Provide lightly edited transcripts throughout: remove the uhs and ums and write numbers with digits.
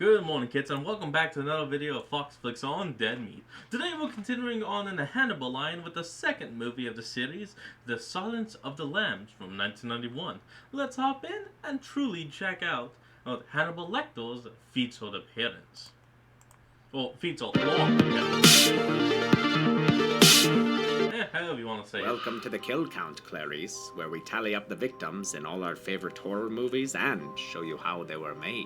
Good morning, kids, and welcome back to another video of Fox Flicks on Dead Meat. Today we're continuing on in the Hannibal line with the second movie of the series, The Silence of the Lambs from 1991. Let's hop in and truly check out Hannibal Lecter's featured appearance. Well, featured long appearance. However you want to say it. Welcome to the Kill Count, Clarice, where we tally up the victims in all our favorite horror movies and show you how they were made.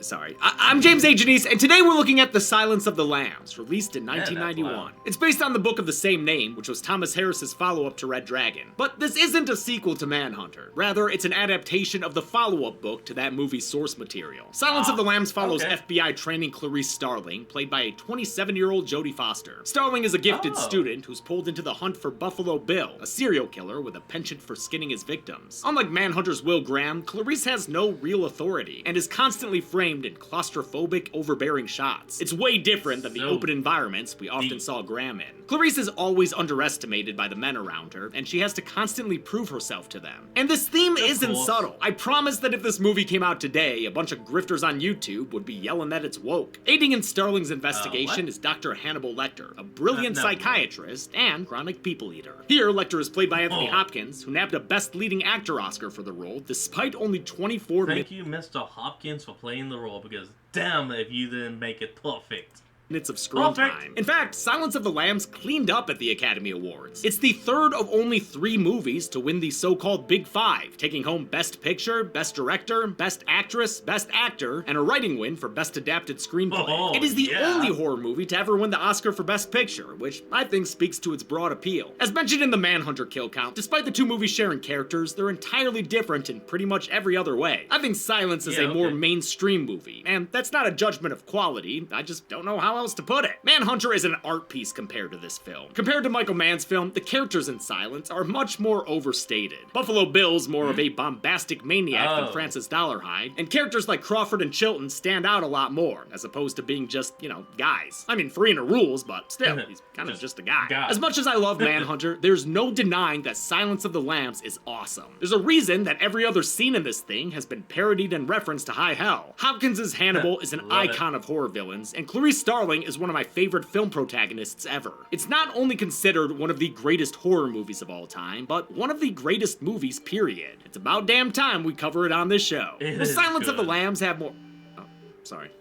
Sorry. I'm James A. Janice, and today we're looking at The Silence of the Lambs, released in 1991. It's based on the book of the same name, which was Thomas Harris's follow-up to Red Dragon. But this isn't a sequel to Manhunter. Rather, it's an adaptation of the follow-up book to that movie's source material. Silence of the Lambs follows FBI training Clarice Starling, played by a 27-year-old Jodie Foster. Starling is a gifted student who's pulled into the hunt for Buffalo Bill, a serial killer with a penchant for skinning his victims. Unlike Manhunter's Will Graham, Clarice has no real authority, and is constantly framed in claustrophobic, overbearing shots. It's way different than the open environments we often saw Graham in. Clarice is always underestimated by the men around her, and she has to constantly prove herself to them. And this theme isn't subtle. I promise that if this movie came out today, a bunch of grifters on YouTube would be yelling that it's woke. Aiding in Starling's investigation is Dr. Hannibal Lecter, a brilliant psychiatrist and chronic people eater. Here, Lecter is played by Anthony Hopkins, who nabbed a Best Leading Actor Oscar for the role, despite only 24 minutes. Thank you, Mr. Hopkins, for playing the role, because damn if you didn't make it perfect. Of screen time. In fact, Silence of the Lambs cleaned up at the Academy Awards. It's the third of only 3 movies to win the so-called Big Five, taking home Best Picture, Best Director, Best Actress, Best Actor, and a writing win for Best Adapted Screenplay. It is the only horror movie to ever win the Oscar for Best Picture, which I think speaks to its broad appeal. As mentioned in the Manhunter kill count, despite the 2 movies sharing characters, they're entirely different in pretty much every other way. I think Silence is a more mainstream movie, and that's not a judgment of quality, I just don't know how else to put it. Manhunter is an art piece compared to this film. Compared to Michael Mann's film, the characters in Silence are much more overstated. Buffalo Bill's more of a bombastic maniac than Francis Dollarhide, and characters like Crawford and Chilton stand out a lot more, as opposed to being just, guys. I mean, Farina rules, but still, he's kind of just a guy. As much as I love Manhunter, there's no denying that Silence of the Lambs is awesome. There's a reason that every other scene in this thing has been parodied and referenced to high hell. Hopkins' Hannibal is an icon of horror villains, and Clarice Starling is one of my favorite film protagonists ever. It's not only considered one of the greatest horror movies of all time, but one of the greatest movies, period. It's about damn time we cover it on this show. Will Silence of the Lambs have more... Oh, sorry.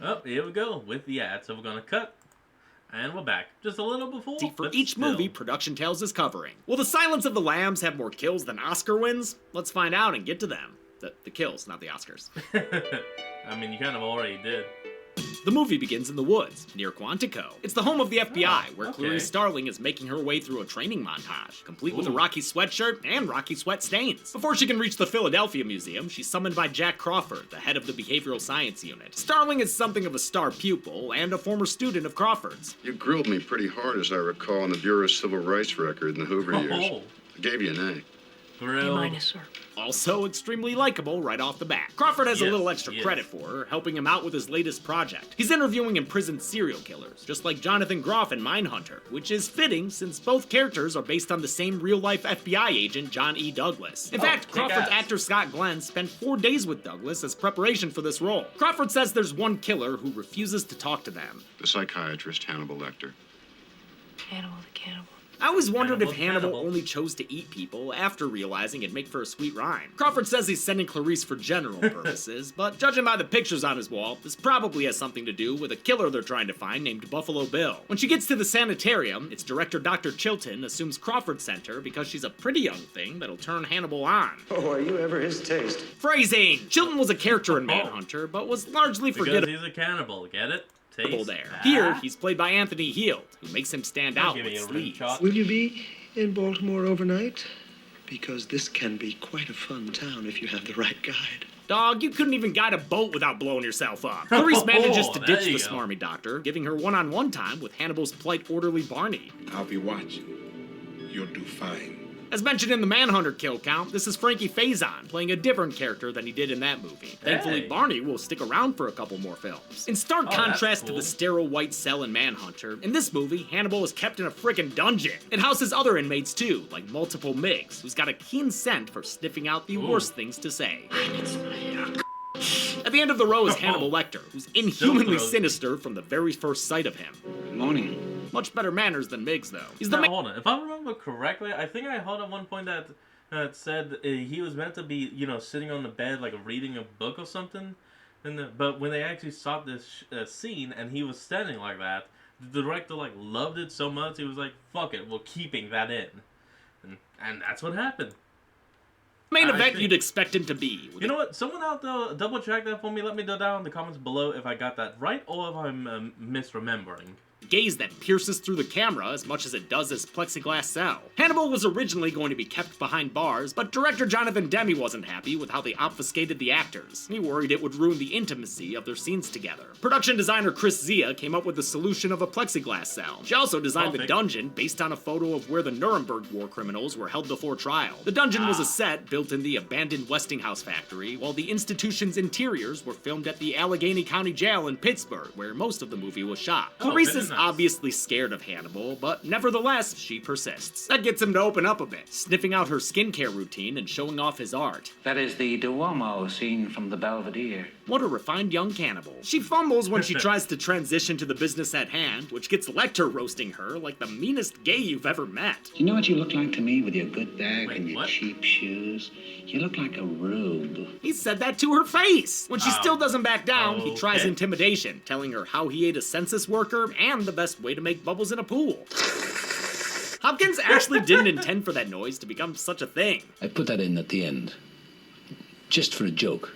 Oh, here we go with the ad. So we're gonna cut, and we're back. Just a little before, See, for each movie Production Tales is covering. Will The Silence of the Lambs have more kills than Oscar wins? Let's find out and get to them. The kills, not the Oscars. I mean, you kind of already did. The movie begins in the woods, near Quantico. It's the home of the FBI, where Clarice Starling is making her way through a training montage, complete with a Rocky sweatshirt and Rocky sweat stains. Before she can reach the Philadelphia Museum, she's summoned by Jack Crawford, the head of the Behavioral Science Unit. Starling is something of a star pupil and a former student of Crawford's. You grilled me pretty hard, as I recall, on the Bureau's Civil Rights record in the Hoover years. I gave you an A. A-, sir. Also extremely likable right off the bat. Crawford has a little extra credit for her, helping him out with his latest project. He's interviewing imprisoned serial killers, just like Jonathan Groff in Mindhunter, which is fitting since both characters are based on the same real-life FBI agent, John E. Douglas. In fact, Crawford's actor Scott Glenn spent 4 days with Douglas as preparation for this role. Crawford says there's one killer who refuses to talk to them. The psychiatrist, Hannibal Lecter. Hannibal the cannibal. I always wondered if Hannibal only chose to eat people after realizing it'd make for a sweet rhyme. Crawford says he's sending Clarice for general purposes, but judging by the pictures on his wall, this probably has something to do with a killer they're trying to find named Buffalo Bill. When she gets to the sanitarium, its director Dr. Chilton assumes Crawford sent her because she's a pretty young thing that'll turn Hannibal on. Oh, are you ever his taste? Phrasing! Chilton was a character in Manhunter, but was largely forgettable. Because he's a cannibal, get it? There. Here, he's played by Anthony Heald, who makes him stand out with sleeves. Will you be in Baltimore overnight? Because this can be quite a fun town if you have the right guide. Dog, you couldn't even guide a boat without blowing yourself up. Clarice manages to ditch the smarmy doctor, giving her one-on-one time with Hannibal's polite orderly Barney. I'll be watching. You'll do fine. As mentioned in the Manhunter kill count, this is Frankie Faison, playing a different character than he did in that movie. Thankfully, Barney will stick around for a couple more films. In stark contrast to the sterile white cell in Manhunter, in this movie, Hannibal is kept in a frickin' dungeon. It houses other inmates too, like multiple Miggs, who's got a keen scent for sniffing out the worst things to say. At the end of the row is Hannibal Lecter, who's inhumanly sinister from the very first sight of him. Good morning. Much better manners than Miggs, though. He's now, hold on. If I remember correctly, I think I heard at one point that it said he was meant to be, you know, sitting on the bed, like reading a book or something. But when they actually shot this scene and he was standing like that, the director, like, loved it so much, he was like, fuck it, we're keeping that in. And that's what happened. Main event you'd expect him to be. You know what? Someone out there double check that for me. Let me know down in the comments below if I got that right or if I'm misremembering. Gaze that pierces through the camera as much as it does this plexiglass cell. Hannibal was originally going to be kept behind bars, but director Jonathan Demme wasn't happy with how they obfuscated the actors. He worried it would ruin the intimacy of their scenes together. Production designer Chris Zia came up with the solution of a plexiglass cell. She also designed the dungeon based on a photo of where the Nuremberg war criminals were held before trial. The dungeon was a set built in the abandoned Westinghouse factory, while the institution's interiors were filmed at the Allegheny County Jail in Pittsburgh, where most of the movie was shot. Clarice is obviously scared of Hannibal, but nevertheless, she persists. That gets him to open up a bit, sniffing out her skincare routine and showing off his art. That is the Duomo scene from the Belvedere. What a refined young cannibal. She fumbles when she tries to transition to the business at hand, which gets Lecter roasting her like the meanest gay you've ever met. Do you know what you look like to me with your good bag and your cheap shoes? You look like a rube. He said that to her face. When she still doesn't back down, he tries intimidation, telling her how he ate a census worker and the best way to make bubbles in a pool. Hopkins actually didn't intend for that noise to become such a thing. I put that in at the end, just for a joke.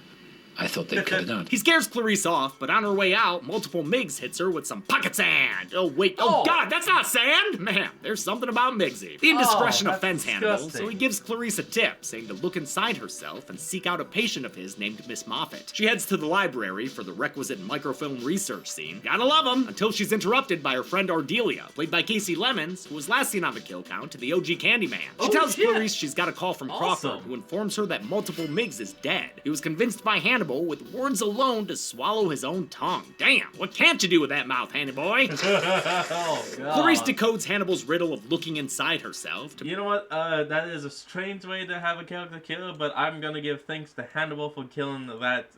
I thought they'd cut it out. He scares Clarice off, but on her way out, multiple Miggs hits her with some pocket sand. Oh, wait. Oh, God, that's not sand! Man, there's something about Miggsy. The indiscretion offends Hannibal, so he gives Clarice a tip, saying to look inside herself and seek out a patient of his named Miss Moffat. She heads to the library for the requisite microfilm research scene. Gotta love him, until she's interrupted by her friend Ardelia, played by Casey Lemons, who was last seen on the kill count to the OG Candyman. She tells Clarice she's got a call from Crawford, who informs her that multiple Miggs is dead. He was convinced by Hannibal with words alone to swallow his own tongue. Damn, what can't you do with that mouth, Hanny boy? Oh, God. Clarice decodes Hannibal's riddle of looking inside herself. You know what? That is a strange way to have a character kill, but I'm gonna give thanks to Hannibal for killing that.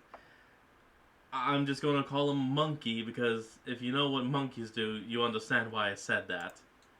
I'm just gonna call him Monkey, because if you know what monkeys do, you understand why I said that.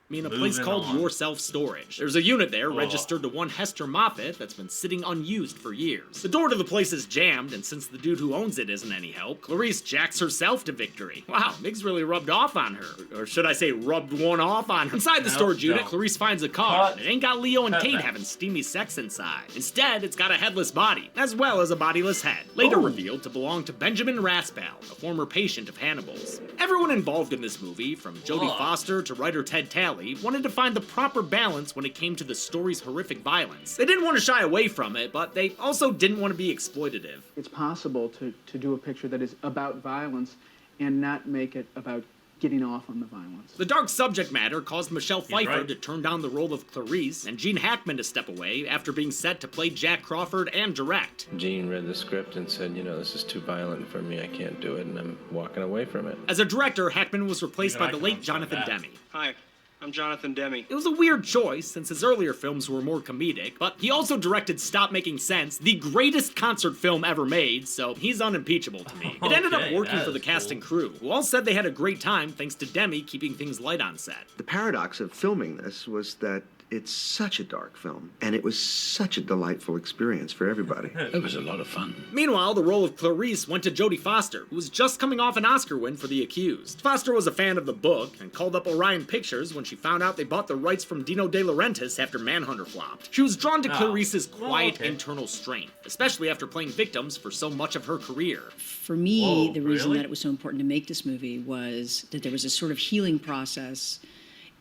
In a place called Your Self Storage. There's a unit there registered to one Hester Moffat that's been sitting unused for years. The door to the place is jammed, and since the dude who owns it isn't any help, Clarice jacks herself to victory. Wow, Miggs really rubbed off on her. Or should I say rubbed one off on her. Inside the storage unit, Clarice finds a car. It ain't got Leo and Kate having steamy sex inside. Instead, it's got a headless body, as well as a bodiless head. Later revealed to belong to Benjamin Raspail, a former patient of Hannibal's. Everyone involved in this movie, from Jodie Foster to writer Ted Talley, wanted to find the proper balance when it came to the story's horrific violence. They didn't want to shy away from it, but they also didn't want to be exploitative. It's possible to do a picture that is about violence and not make it about getting off on the violence. The dark subject matter caused Michelle Pfeiffer to turn down the role of Clarice, and Gene Hackman to step away after being set to play Jack Crawford and direct. Gene read the script and said, you know, this is too violent for me, I can't do it, and I'm walking away from it. As a director, Hackman was replaced by the late Jonathan Demme. Hi. I'm Jonathan Demme. It was a weird choice, since his earlier films were more comedic, but he also directed Stop Making Sense, the greatest concert film ever made, so he's unimpeachable to me. It ended up working for the cast and crew, who all said they had a great time thanks to Demme keeping things light on set. The paradox of filming this was that it's such a dark film, and it was such a delightful experience for everybody. It was a lot of fun. Meanwhile, the role of Clarice went to Jodie Foster, who was just coming off an Oscar win for The Accused. Foster was a fan of the book, and called up Orion Pictures when she found out they bought the rights from Dino De Laurentiis after Manhunter flopped. She was drawn to Clarice's quiet internal strength, especially after playing victims for so much of her career. For me, the reason that it was so important to make this movie was that there was a sort of healing process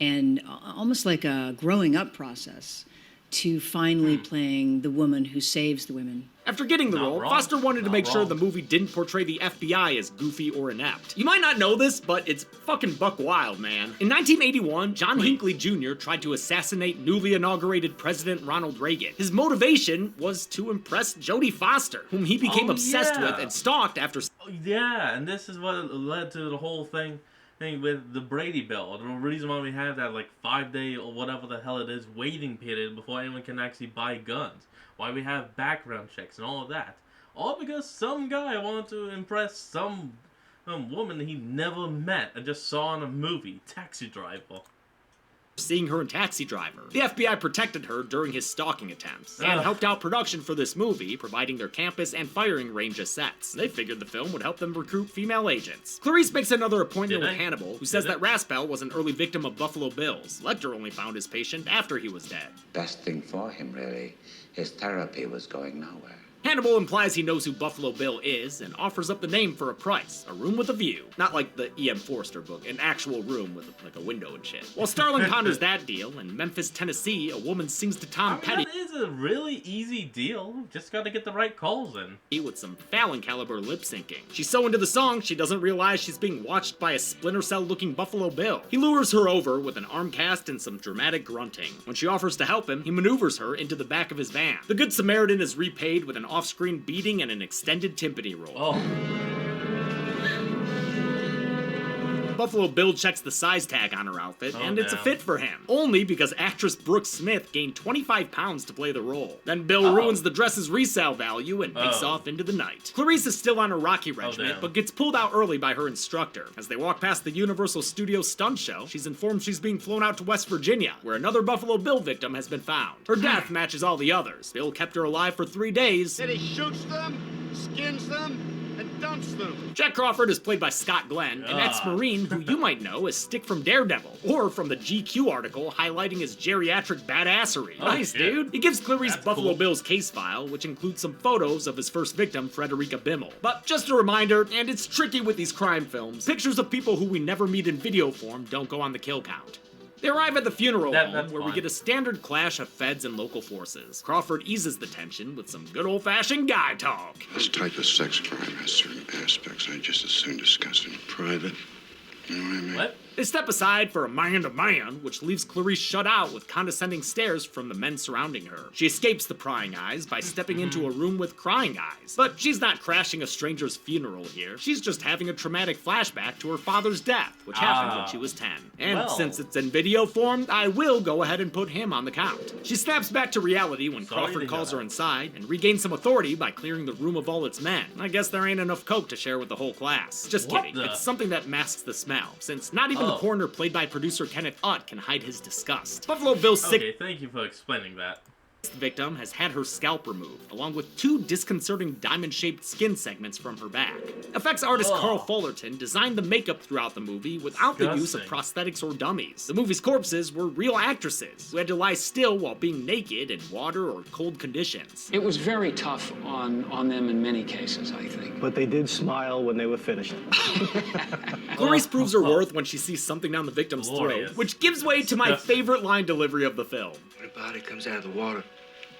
and almost like a growing up process to finally playing the woman who saves the women. After getting the role, Foster wanted to make sure the movie didn't portray the FBI as goofy or inept. You might not know this, but it's fucking buck wild, man. In 1981, John Hinckley Jr. tried to assassinate newly inaugurated President Ronald Reagan. His motivation was to impress Jodie Foster, whom he became obsessed with and stalked after... Yeah, and this is what led to the whole thing with the Brady Bill. The reason why we have that, like, 5-day or whatever the hell it is waiting period before anyone can actually buy guns. Why we have background checks and all of that. All because some guy wanted to impress some woman he never met and just saw in a movie, Taxi Driver. Seeing her in Taxi Driver. The FBI protected her during his stalking attempts, and helped out production for this movie, providing their campus and firing range as sets. They figured the film would help them recruit female agents. Clarice makes another appointment with Hannibal, who says that Raspel was an early victim of Buffalo Bills. Lecter only found his patient after he was dead. Best thing for him, really. His therapy was going nowhere. Hannibal implies he knows who Buffalo Bill is and offers up the name for a price. A room with a view. Not like the E.M. Forster book, an actual room with like a window and shit. While Starling ponders that deal, in Memphis, Tennessee, a woman sings to Tom Petty. That is a really easy deal. Just gotta get the right calls in. With some Fallon caliber lip syncing. She's so into the song, she doesn't realize she's being watched by a Splinter Cell looking Buffalo Bill. He lures her over with an arm cast and some dramatic grunting. When she offers to help him, he maneuvers her into the back of his van. The Good Samaritan is repaid with an off-screen beating and an extended timpani roll. Buffalo Bill checks the size tag on her outfit, and it's a fit for him. Only because actress Brooke Smith gained 25 pounds to play the role. Then Bill ruins the dress's resale value and makes off into the night. Clarice is still on her Rocky regiment, but gets pulled out early by her instructor. As they walk past the Universal Studios stunt show, she's informed she's being flown out to West Virginia, where another Buffalo Bill victim has been found. Her death matches all the others. Bill kept her alive for 3 days. Then he shoots them, skins them, and dumps them. Jack Crawford is played by Scott Glenn, an ex-Marine who you might know as Stick from Daredevil, or from the GQ article highlighting his geriatric badassery. Nice, dude. He gives Clarice Buffalo Bill's case file, which includes some photos of his first victim, Frederica Bimmel. But just a reminder, and it's tricky with these crime films, pictures of people who we never meet in video form don't go on the kill count. They arrive at the funeral home, where we get a standard clash of feds and local forces. Crawford eases the tension with some good old-fashioned guy talk. This type of sex crime has certain aspects I just as soon discuss in private. You know what I mean? What? They step aside for a man-to-man, which leaves Clarice shut out with condescending stares from the men surrounding her. She escapes the prying eyes by stepping into a room with crying eyes. But she's not crashing a stranger's funeral here. She's just having a traumatic flashback to her father's death, which happened when she was 10. And since it's in video form, I will go ahead and put him on the count. She snaps back to reality when Crawford calls her inside and regains some authority by clearing the room of all its men. I guess there ain't enough coke to share with the whole class. Just kidding. It's something that masks the smell, since not even the coroner played by producer Kenneth Utt can hide his disgust. Buffalo Bill's sick... Okay, thank you for explaining that. Victim has had her scalp removed, along with 2 disconcerting diamond-shaped skin segments from her back. Effects artist Carl Fullerton designed the makeup throughout the movie without the use of prosthetics or dummies. The movie's corpses were real actresses who had to lie still while being naked in water or cold conditions. It was very tough on them in many cases, I think. But they did smile when they were finished. Clarice proves her worth when she sees something down the victim's throat, which gives way to my favorite line delivery of the film. When a body comes out of the water,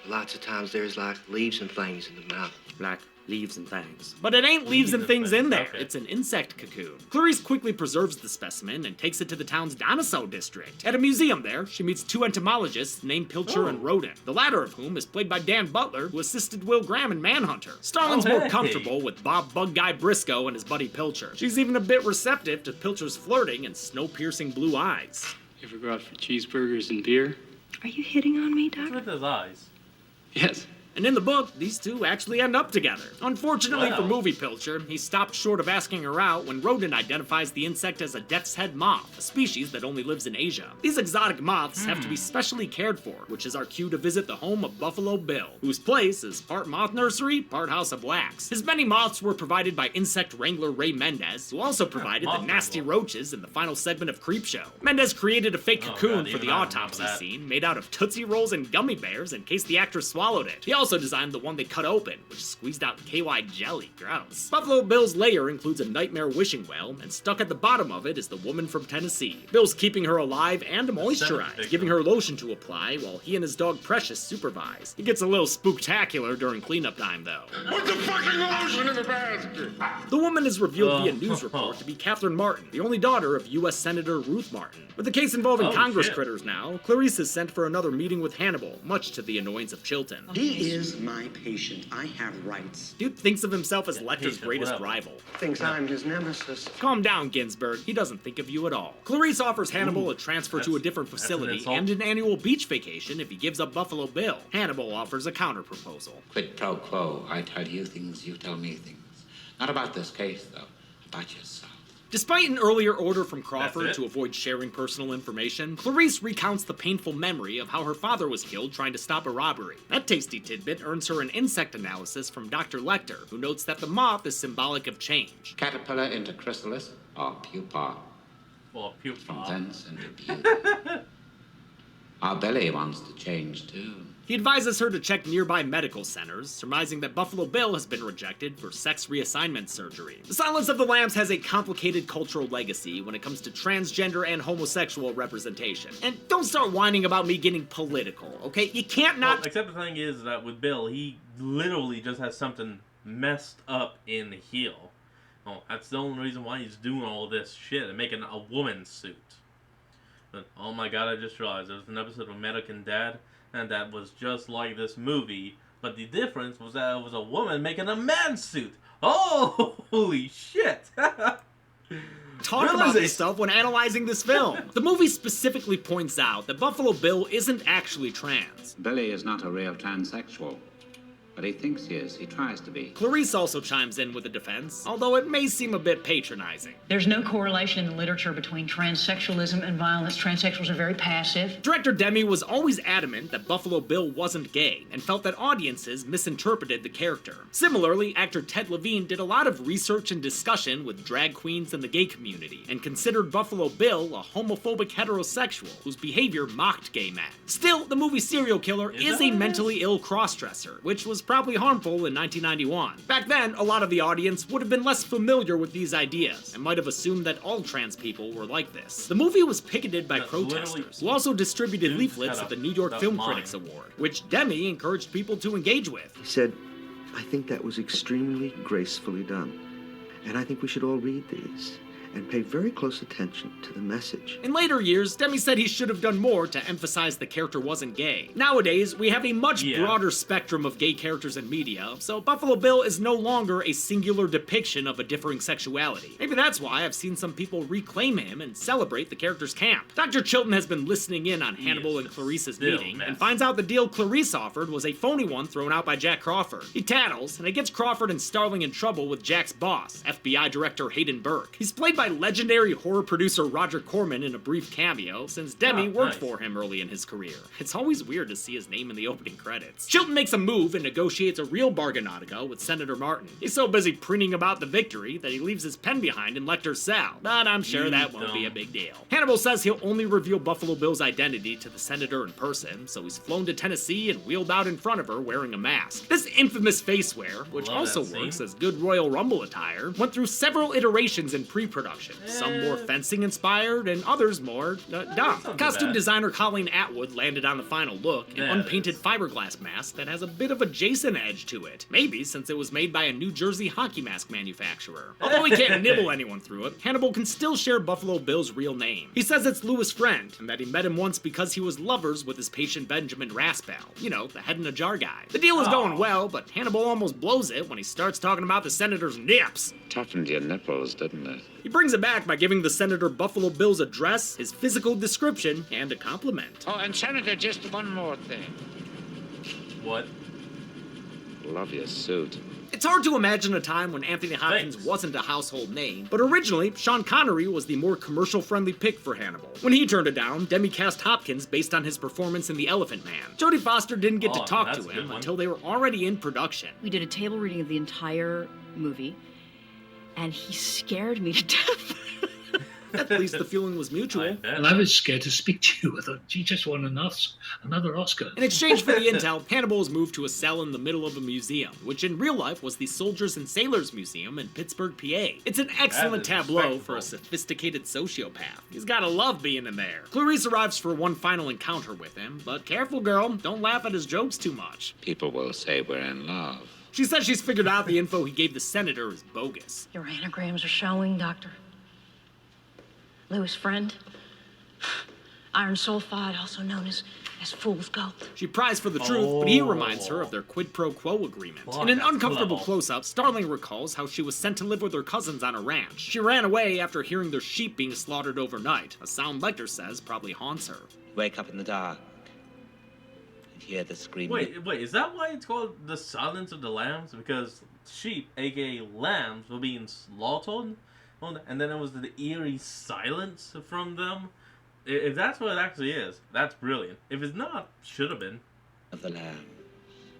lots of times there's like leaves and things in the mouth. Like leaves and things. But it ain't leaves and things in there. It's an insect cocoon. Clarice quickly preserves the specimen and takes it to the town's Dinosaur district. At a museum there, she meets 2 entomologists named Pilcher and Rodin, the latter of whom is played by Dan Butler, who assisted Will Graham in Manhunter. Starling's more comfortable with Bob Bug Guy Briscoe and his buddy Pilcher. She's even a bit receptive to Pilcher's flirting and snow-piercing blue eyes. You ever go out for cheeseburgers and beer? Are you hitting on me, Doc? With his eyes. Yes. And in the book, these 2 actually end up together. Unfortunately for movie Pilcher, he stopped short of asking her out when Rodin identifies the insect as a death's head moth, a species that only lives in Asia. These exotic moths have to be specially cared for, which is our cue to visit the home of Buffalo Bill, whose place is part moth nursery, part House of Wax. His many moths were provided by insect wrangler Ray Mendez, who also provided the nasty roaches in the final segment of Creepshow. Mendez created a fake cocoon for the autopsy scene, made out of Tootsie Rolls and gummy bears in case the actress swallowed it. He also designed the one they cut open, which squeezed out KY jelly. Gross. Buffalo Bill's lair includes a nightmare wishing well, and stuck at the bottom of it is the woman from Tennessee. Bill's keeping her alive and moisturized, giving her lotion to apply while he and his dog Precious supervise. He gets a little spooktacular during cleanup time, though. Put the fucking lotion in the basket! The woman is revealed via news report to be Catherine Martin, the only daughter of U.S. Senator Ruth Martin. With the case involving Congress critters now, Clarice is sent for another meeting with Hannibal, much to the annoyance of Chilton. He is my patient. I have rights. Dude thinks of himself as Lecter's greatest rival. Thinks I'm his nemesis. Calm down, Ginsburg. He doesn't think of you at all. Clarice offers Hannibal a transfer to a different facility and an annual beach vacation if he gives up Buffalo Bill. Hannibal offers a counter-proposal. Quid pro quo. I tell you things, you tell me things. Not about this case, though. About yourself. Despite an earlier order from Crawford to avoid sharing personal information, Clarice recounts the painful memory of how her father was killed trying to stop a robbery. That tasty tidbit earns her an insect analysis from Dr. Lecter, who notes that the moth is symbolic of change. Caterpillar into chrysalis or pupa. Well, pupa. From thence into beauty. Our Billy wants to change, too. He advises her to check nearby medical centers, surmising that Buffalo Bill has been rejected for sex reassignment surgery. The Silence of the Lambs has a complicated cultural legacy when it comes to transgender and homosexual representation. And don't start whining about me getting political, okay? You can't not... Well, except the thing is that with Bill, he literally just has something messed up in the heel. Oh, that's the only reason why he's doing all this shit and making a woman's suit. But, oh my god, I just realized there was an episode of American Dad, and that was just like this movie, but the difference was that it was a woman making a man's suit. Oh, holy shit. Talk about this stuff when analyzing this film. The movie specifically points out that Buffalo Bill isn't actually trans. Billy is not a real transsexual. But he thinks he is. He tries to be. Clarice also chimes in with a defense, although it may seem a bit patronizing. There's no correlation in the literature between transsexualism and violence. Transsexuals are very passive. Director Demme was always adamant that Buffalo Bill wasn't gay, and felt that audiences misinterpreted the character. Similarly, actor Ted Levine did a lot of research and discussion with drag queens and the gay community, and considered Buffalo Bill a homophobic heterosexual whose behavior mocked gay men. Still, the movie Serial Killer is a mentally ill crossdresser, which was probably harmful in 1991. Back then, a lot of the audience would have been less familiar with these ideas, and might have assumed that all trans people were like this. The movie was picketed by protesters, who also distributed leaflets at the New York Film Critics Award, which Demme encouraged people to engage with. He said, I think that was extremely gracefully done, and I think we should all read these and pay very close attention to the message. In later years, Demme said he should have done more to emphasize the character wasn't gay. Nowadays, we have a much broader spectrum of gay characters in media, so Buffalo Bill is no longer a singular depiction of a differing sexuality. Maybe that's why I've seen some people reclaim him and celebrate the character's camp. Dr. Chilton has been listening in on Hannibal and Clarice's meeting, and finds out the deal Clarice offered was a phony one thrown out by Jack Crawford. He tattles, and it gets Crawford and Starling in trouble with Jack's boss, FBI Director Hayden Burke. He's played by legendary horror producer Roger Corman in a brief cameo, since Demme worked for him early in his career. It's always weird to see his name in the opening credits. Chilton makes a move and negotiates a real bargainotica with Senator Martin. He's so busy preening about the victory that he leaves his pen behind in Lecter's cell, but I'm sure that won't be a big deal. Hannibal says he'll only reveal Buffalo Bill's identity to the senator in person, so he's flown to Tennessee and wheeled out in front of her wearing a mask. This infamous face wear, which also works as good Royal Rumble attire, went through several iterations in pre-production. Some more fencing inspired, and others more dumb. Costume designer Colleen Atwood landed on the final look, an unpainted fiberglass mask that has a bit of a Jason edge to it. Maybe since it was made by a New Jersey hockey mask manufacturer. Although he can't nibble anyone through it, Hannibal can still share Buffalo Bill's real name. He says it's Louis' friend, and that he met him once because he was lovers with his patient Benjamin Raspail. You know, the head in a jar guy. The deal is going well, but Hannibal almost blows it when he starts talking about the senator's nips. Toughened your nipples, didn't it? He brings it back by giving the senator Buffalo Bill's address, his physical description, and a compliment. Oh, and Senator, just one more thing. What? Love your suit. It's hard to imagine a time when Anthony Hopkins wasn't a household name, but originally, Sean Connery was the more commercial-friendly pick for Hannibal. When he turned it down, Demme cast Hopkins based on his performance in The Elephant Man. Jodie Foster didn't get to talk to him until they were already in production. We did a table reading of the entire movie, and he scared me to death. At least the feeling was mutual. And I was scared to speak to you. I thought, she just won another Oscar. In exchange for the intel, Hannibal is moved to a cell in the middle of a museum, which in real life was the Soldiers and Sailors Museum in Pittsburgh, PA. It's an excellent tableau for a sophisticated sociopath. He's gotta love being in there. Clarice arrives for one final encounter with him, but careful girl, don't laugh at his jokes too much. People will say we're in love. She says she's figured out the info he gave the senator is bogus. Your anagrams are showing, Doctor. Lewis' friend. Iron sulfide, also known as fool's gold. She pries for the truth, but he reminds her of their quid pro quo agreement. In an uncomfortable close-up, Starling recalls how she was sent to live with her cousins on a ranch. She ran away after hearing their sheep being slaughtered overnight. A sound Lecter says probably haunts her. Wake up in the dark and hear the screaming. Wait, is that why it's called the Silence of the Lambs? Because sheep, aka lambs, were being slaughtered? And then it was the eerie silence from them? If that's what it actually is, that's brilliant. If it's not, should have been. Of the lamb.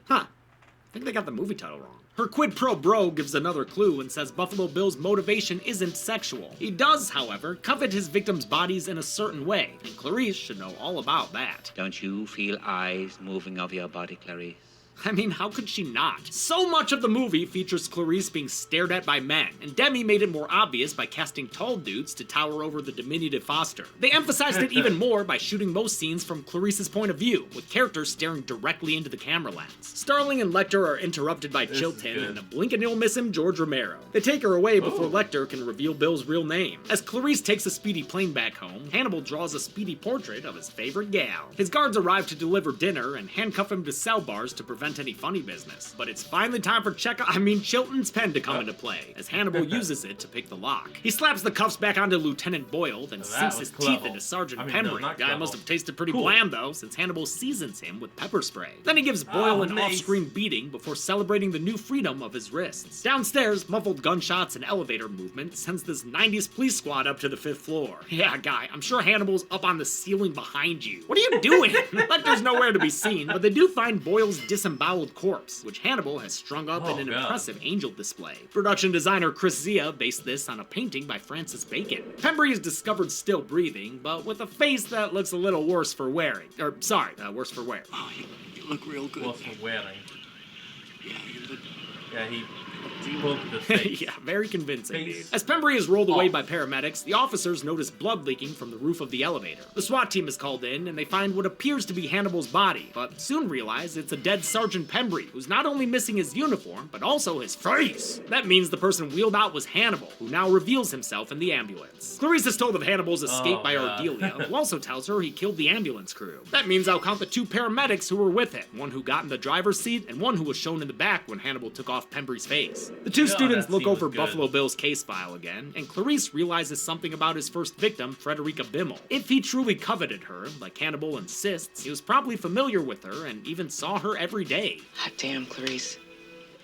Huh. I think they got the movie title wrong. Her quid pro bro gives another clue and says Buffalo Bill's motivation isn't sexual. He does, however, covet his victims' bodies in a certain way, and Clarice should know all about that. Don't you feel eyes moving over your body, Clarice? I mean, how could she not? So much of the movie features Clarice being stared at by men, and Demi made it more obvious by casting tall dudes to tower over the diminutive Foster. They emphasized it even more by shooting most scenes from Clarice's point of view, with characters staring directly into the camera lens. Starling and Lecter are interrupted by Chilton, and a blink and you'll miss him, George Romero. They take her away before Lecter can reveal Bill's real name. As Clarice takes a speedy plane back home, Hannibal draws a speedy portrait of his favorite gal. His guards arrive to deliver dinner and handcuff him to cell bars to prevent any funny business. But it's finally time for Chilton's pen to come into play, as Hannibal uses it to pick the lock. He slaps the cuffs back onto Lieutenant Boyle, then sinks his teeth into Sergeant Pembry. The guy must have tasted pretty bland, though, since Hannibal seasons him with pepper spray. Then he gives Boyle an off-screen beating before celebrating the new freedom of his wrists. Downstairs, muffled gunshots and elevator movement sends this 90s police squad up to the 5th floor. Yeah, guy, I'm sure Hannibal's up on the ceiling behind you. What are you doing? Lecter's nowhere to be seen, but they do find Boyle's disemboweled corpse, which Hannibal has strung up in an impressive angel display. Production designer Chris Zia based this on a painting by Francis Bacon. Pembry is discovered still breathing, but with a face that looks a little worse for wearing. Worse for wear. Oh, you look real good. Worse for wearing. Yeah, you look... Yeah, he poked the face. Yeah, very convincing, dude. As Pembry is rolled away by paramedics, the officers notice blood leaking from the roof of the elevator. The SWAT team is called in, and they find what appears to be Hannibal's body, but soon realize it's a dead Sergeant Pembry, who's not only missing his uniform, but also his face. That means the person wheeled out was Hannibal, who now reveals himself in the ambulance. Clarice is told of Hannibal's escape by Ardelia, who also tells her he killed the ambulance crew. That means I'll count the 2 paramedics who were with him, one who got in the driver's seat, and one who was shown in the back when Hannibal took off Pembry's face. The 2 students look over Buffalo Bill's case file again, and Clarice realizes something about his first victim, Frederica Bimmel. If he truly coveted her, like Hannibal insists, he was probably familiar with her and even saw her every day. Hot damn, Clarice.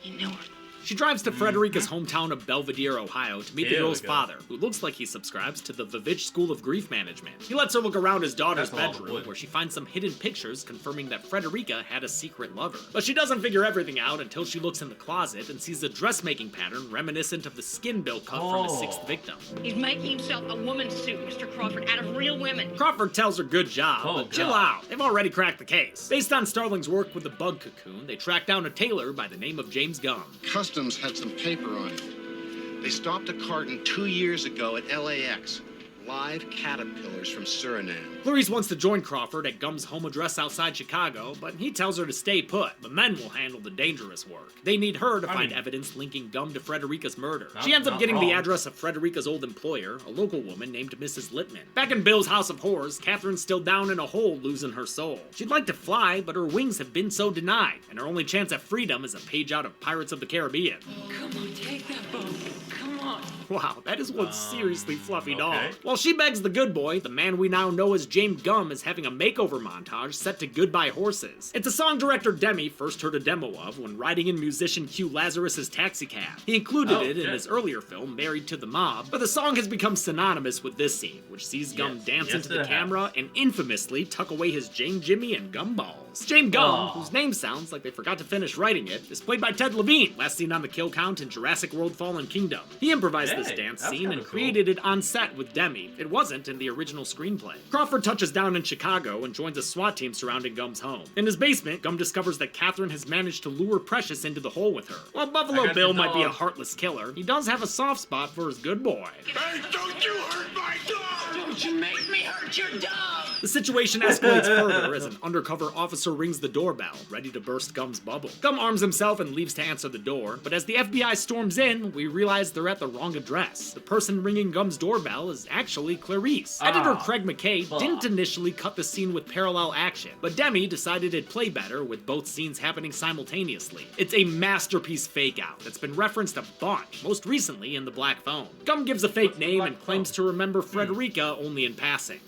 You know her. She drives to Frederica's hometown of Belvedere, Ohio to meet the girl's father, who looks like he subscribes to the Vivitch School of Grief Management. He lets her look around his daughter's bedroom, where she finds some hidden pictures confirming that Frederica had a secret lover. But she doesn't figure everything out until she looks in the closet and sees a dressmaking pattern reminiscent of the skin Bill cut from his 6th victim. He's making himself a woman's suit, Mr. Crawford, out of real women. Crawford tells her good job, but chill out. They've already cracked the case. Based on Starling's work with the bug cocoon, they track down a tailor by the name of James Gum. Customs had some paper on it. They stopped a carton 2 years ago at LAX. Live caterpillars from Suriname. Clarice wants to join Crawford at Gum's home address outside Chicago, but he tells her to stay put. The men will handle the dangerous work. They need her to find evidence linking Gum to Frederica's murder. She ends up getting the address of Frederica's old employer, a local woman named Mrs. Littman. Back in Bill's House of Horrors, Catherine's still down in a hole losing her soul. She'd like to fly, but her wings have been so denied, and her only chance at freedom is a page out of Pirates of the Caribbean. Come on, take that boat. Come on. Wow, that is one seriously fluffy dog. While she begs the good boy, the man we now know as James Gum is having a makeover montage set to Goodbye Horses. It's a song director Demi first heard a demo of when riding in musician Q Lazarus's taxicab. He included it in his earlier film, Married to the Mob, but the song has become synonymous with this scene, which sees Gum dance into the camera and infamously tuck away his Jane Jimmy and gumballs. Jane Gum, whose name sounds like they forgot to finish writing it, is played by Ted Levine, last seen on the kill count in Jurassic World Fallen Kingdom. He improvised this dance scene and created it on set with Demi. It wasn't in the original screenplay. Crawford touches down in Chicago and joins a SWAT team surrounding Gum's home. In his basement, Gum discovers that Catherine has managed to lure Precious into the hole with her. While Buffalo Bill might be a heartless killer, he does have a soft spot for his good boy. Hey, don't you hurt my dog! Don't you make me hurt your dog! The situation escalates further as an undercover officer rings the doorbell, ready to burst Gum's bubble. Gum arms himself and leaves to answer the door, but as the FBI storms in, we realize they're at the wrong address. The person ringing Gum's doorbell is actually Clarice. Editor Craig McKay didn't initially cut the scene with parallel action, but Demi decided it'd play better with both scenes happening simultaneously. It's a masterpiece fake-out that's been referenced a bunch, most recently in The Black Phone. Gum gives a fake name and claims to remember Frederica only in passing.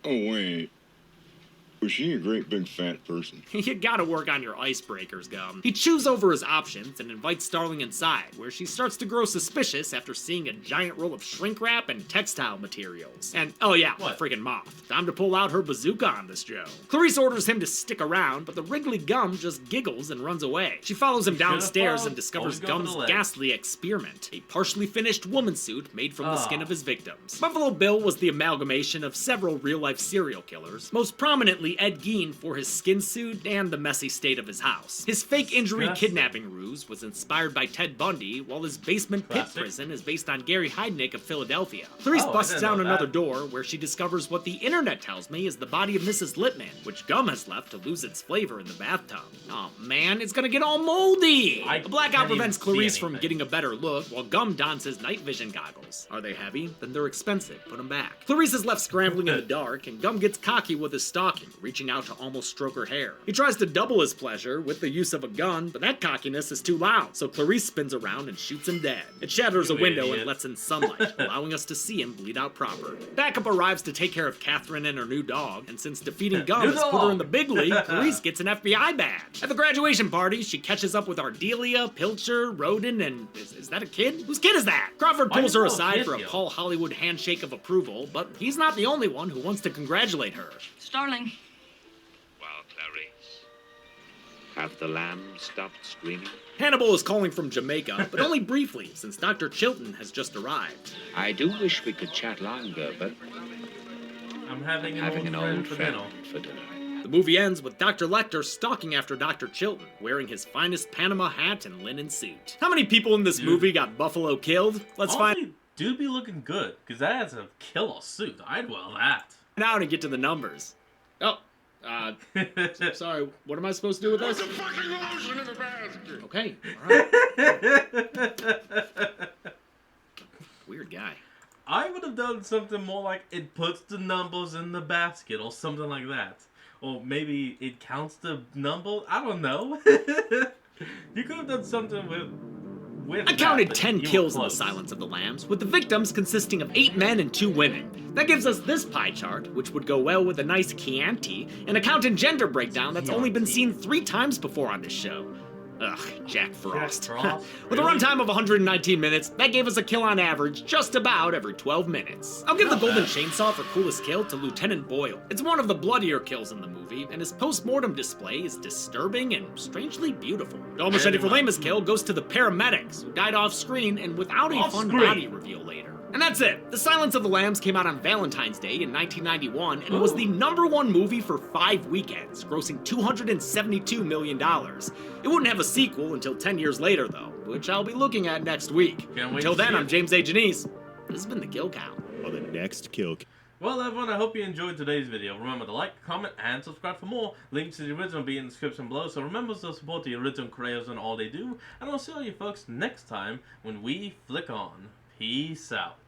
Oh, wait. Was she a great big fat person? You gotta work on your icebreakers, Gum. He chews over his options and invites Starling inside, where she starts to grow suspicious after seeing a giant roll of shrink wrap and textile materials. And, oh yeah, a friggin' moth. Time to pull out her bazooka on this Joe. Clarice orders him to stick around, but the wriggly Gum just giggles and runs away. She follows him downstairs and discovers Gum's ghastly experiment, a partially finished woman suit made from the skin of his victims. Buffalo Bill was the amalgamation of several real-life serial killers, most prominently Ed Gein for his skin suit and the messy state of his house. His fake injury kidnapping ruse was inspired by Ted Bundy, while his basement pit prison is based on Gary Heidnik of Philadelphia. Clarice busts down another door where she discovers what the internet tells me is the body of Mrs. Lippman, which Gum has left to lose its flavor in the bathtub. Oh man, it's gonna get all moldy! The blackout prevents Clarice from getting a better look, while Gum dons his night vision goggles. Are they heavy? Then they're expensive. Put them back. Clarice is left scrambling in the dark, and Gum gets cocky with his stalking, reaching out to almost stroke her hair. He tries to double his pleasure with the use of a gun, but that cockiness is too loud, so Clarice spins around and shoots him dead. It shatters a window and lets in sunlight, allowing us to see him bleed out proper. Backup arrives to take care of Catherine and her new dog, and since defeating Gum has put her in the big league, Clarice gets an FBI badge. At the graduation party, she catches up with Ardelia, Pilcher, Roden, and is that a kid? Whose kid is that? Crawford pulls her aside for a Paul Hollywood handshake of approval, but he's not the only one who wants to congratulate her. Starling. Clarice, have the lambs stopped screaming? Hannibal is calling from Jamaica, but only briefly, since Dr. Chilton has just arrived. I do wish we could chat longer, but I'm having an old friend for dinner. The movie ends with Dr. Lecter stalking after Dr. Chilton, wearing his finest Panama hat and linen suit. How many people in this movie got Buffalo killed? Let's find. Dude be looking good, because that's a killer suit. I'd wear that. Now to get to the numbers. Oh. Sorry, what am I supposed to do with this? Put the fucking lotion in the basket! Okay, alright. Weird guy. I would have done something more like it puts the numbers in the basket or something like that. Or maybe it counts the number. I don't know. You could have done something with I counted 10 kills in The Silence of the Lambs, with the victims consisting of 8 men and 2 women. That gives us this pie chart, which would go well with a nice Chianti, and a count and gender breakdown that's only been seen 3 times before on this show. Ugh, Jack Frost. With a runtime of 119 minutes, that gave us a kill on average just about every 12 minutes. I'll give the Golden Chainsaw for coolest kill to Lieutenant Boyle. It's one of the bloodier kills in the movie, and his post-mortem display is disturbing and strangely beautiful. The Al Machete for lamest kill goes to the paramedics, who died off-screen and without a fun body reveal later. And that's it. The Silence of the Lambs came out on Valentine's Day in 1991 and was the #1 movie for 5 weekends, grossing $272 million. It wouldn't have a sequel until 10 years later, though, which I'll be looking at next week. Until then, I'm James A. Janice. This has been The Kill Count. Or the next kill. Well, everyone, I hope you enjoyed today's video. Remember to like, comment, and subscribe for more. Links to the original will be in the description below, so remember to support the original creators and all they do. And I'll see all you folks next time when we flick on. Peace out.